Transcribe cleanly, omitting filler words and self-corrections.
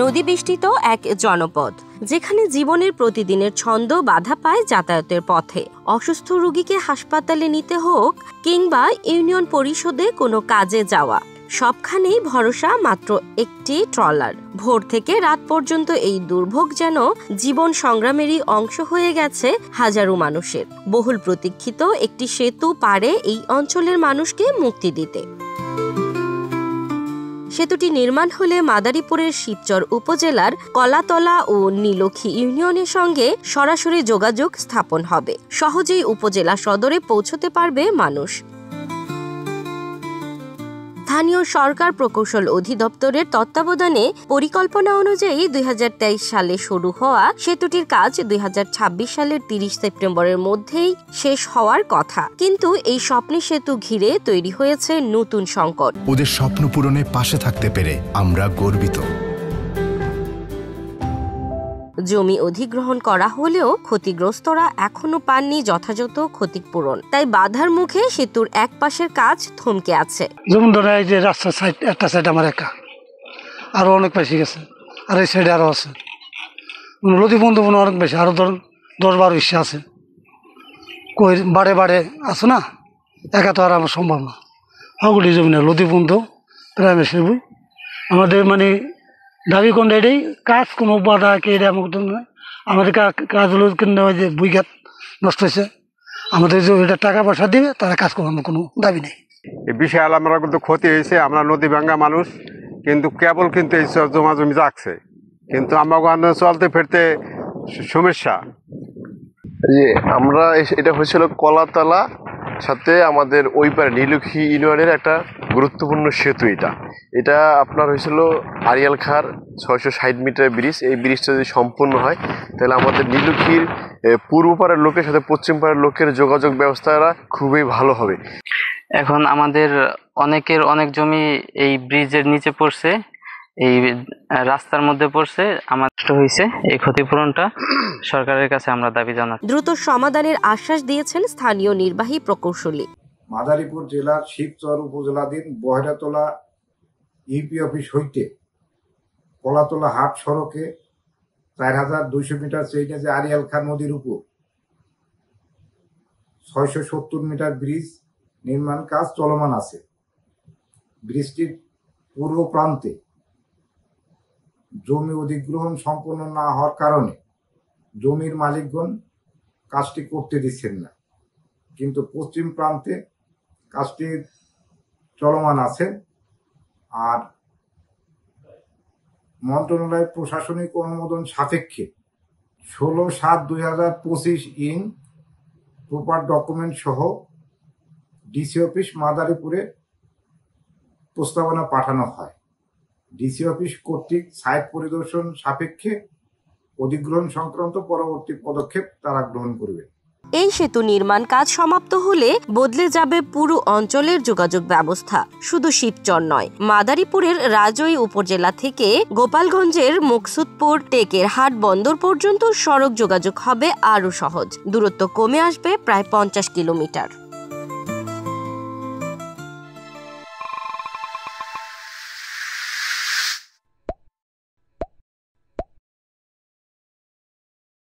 নদী বেষ্টিত এক জনপদ, যেখানে জীবনের প্রতিদিনের ছন্দ বাধা পায় যাতায়াতের পথে। অসুস্থ রোগীকে হাসপাতালে নিতে হোক কিংবা ইউনিয়ন পরিষদে কোনো কাজে যাওয়া, সবখানেই ভরসা মাত্র একটি ট্রলার। ভোর থেকে রাত পর্যন্ত এই দুর্ভোগ যেন জীবন সংগ্রামেরই অংশ হয়ে গেছে হাজারো মানুষের। বহুল প্রতীক্ষিত একটি সেতু পারে এই অঞ্চলের মানুষকে মুক্তি দিতে। সেতুটি নির্মাণ হলে মাদারীপুরের শিবচর উপজেলার কলাতলা ও নীলক্ষী ইউনিয়নের সঙ্গে সরাসরি যোগাযোগ স্থাপন হবে। সহজেই উপজেলা সদরে পৌঁছতে পারবে মানুষ। স্থানীয় সরকার প্রকৌশল অধিদপ্তরের তত্ত্বাবধানে পরিকল্পনা অনুযায়ী 2023 সালে শুরু হওয়া সেতুটির কাজ 2026 সালের 30 সেপ্টেম্বরের মধ্যেই শেষ হওয়ার কথা। কিন্তু এই স্বপ্নের সেতু ঘিরে তৈরি হয়েছে নতুন সংকট। ওদের স্বপ্ন পূরণে পাশে থাকতে পেরে আমরা গর্বিত। জমি অধিগ্রহণ করা হলেও ক্ষতিগ্রস্তরা এখনো পাননি যথাযথ ক্ষতিপূরণ। তাই বাধার মুখে সেতুর এক পাশের কাজ থমকে আছে। যেমন ধরে এই যে রাস্তার সাইড, একটা সাইড আমার একা, আরো অনেক বেশি গেছে, আর এই সাইডে আরো আছে। নদী বন্ধু অনেক বেশি, আরো ধরুন 10-12 ইস্যা আছে। কই বাড়ে বাড়ে আছে না, একা তো আর আমার সম্ভব না। ওগুলি জমি না, নদী বন্ধু প্রাইমারি সেবই আমাদের মানে দাবি কোন এটাই কাজ, কোনো বাধা কে এটা আমাদের নয়। আমাদের কাজ হলো যে বইঘাত নষ্ট হয়েছে, আমাদের যে এটা টাকা পয়সা দিবে তারা কাজ করবো, আমার কোনো দাবি নেই। বিশাল আমরা কিন্তু ক্ষতি হয়েছে, আমরা নদী ভাঙ্গা মানুষ, কিন্তু কেবল কিন্তু এই জমা জমি যাচ্ছে, কিন্তু আমরা চলতে ফিরতে সমস্যা। আমরা এটা হয়েছিল কলাতলা সাথে আমাদের ওই পারে নীলক্ষী ইউনিয়নের একটা গুরুত্বপূর্ণ সেতু। এটা আপনার হয়েছিল আরিয়াল খার 660 মিটার ব্রিজ। এই ব্রিজটা যদি সম্পূর্ণ হয় তাহলে আমাদের নীলক্ষীর পূর্ব পাড়ের লোকের সাথে পশ্চিম পাড়ের লোকের যোগাযোগ ব্যবস্থাটা খুবই ভালো হবে। এখন আমাদের অনেকের অনেক জমি এই ব্রিজের নিচে পড়ছে, এই রাস্তার মধ্যে পড়ছে, আমার হয়েছে। এই ক্ষতিপূরণটা সরকারের কাছে আমরা দাবি জানাচ্ছি। দ্রুত সমাধানের আশ্বাস দিয়েছেন স্থানীয় নির্বাহী প্রকৌশলী। মাদারীপুর জেলার শিবচর উপজেলাধীন বহেরাতলা ইউপি অফিস হইতে কলাতলা হাট সড়কে 4200 মিটার চেইনে যে আরিয়াল খান নদীর উপর 670 মিটার ব্রিজ নির্মাণ কাজ চলমান আছে। ব্রিজটির পূর্ব প্রান্তে জমি অধিগ্রহণ সম্পন্ন না হওয়ার কারণে জমির মালিকগণ কাজটি করতে দিচ্ছেন না, কিন্তু পশ্চিম প্রান্তে কাজটি চলমান আছে। আর মন্ত্রণালয়ের প্রশাসনিক অনুমোদন সাপেক্ষে 16/7/2025 ইন প্রপার ডকুমেন্ট সহ ডিসি অফিস মাদারীপুরে প্রস্তাবনা পাঠানো হয়। ডিসি অফিস কর্তৃক সাইট পরিদর্শন সাপেক্ষে অধিগ্রহণ সংক্রান্ত পরবর্তী পদক্ষেপ তারা গ্রহণ করবে। এই সেতু নির্মাণ কাজ সমাপ্ত হলে বদলে যাবে পুরো অঞ্চলের যোগাযোগ ব্যবস্থা। শুধু শিবচর নয়, মাদারীপুরের রাজৈর উপজেলা থেকে গোপালগঞ্জের মুকসুদপুর টেকের হাট বন্দর পর্যন্ত সড়ক যোগাযোগ হবে আরো সহজ। দূরত্ব কমে আসবে প্রায় 50 কিলোমিটার।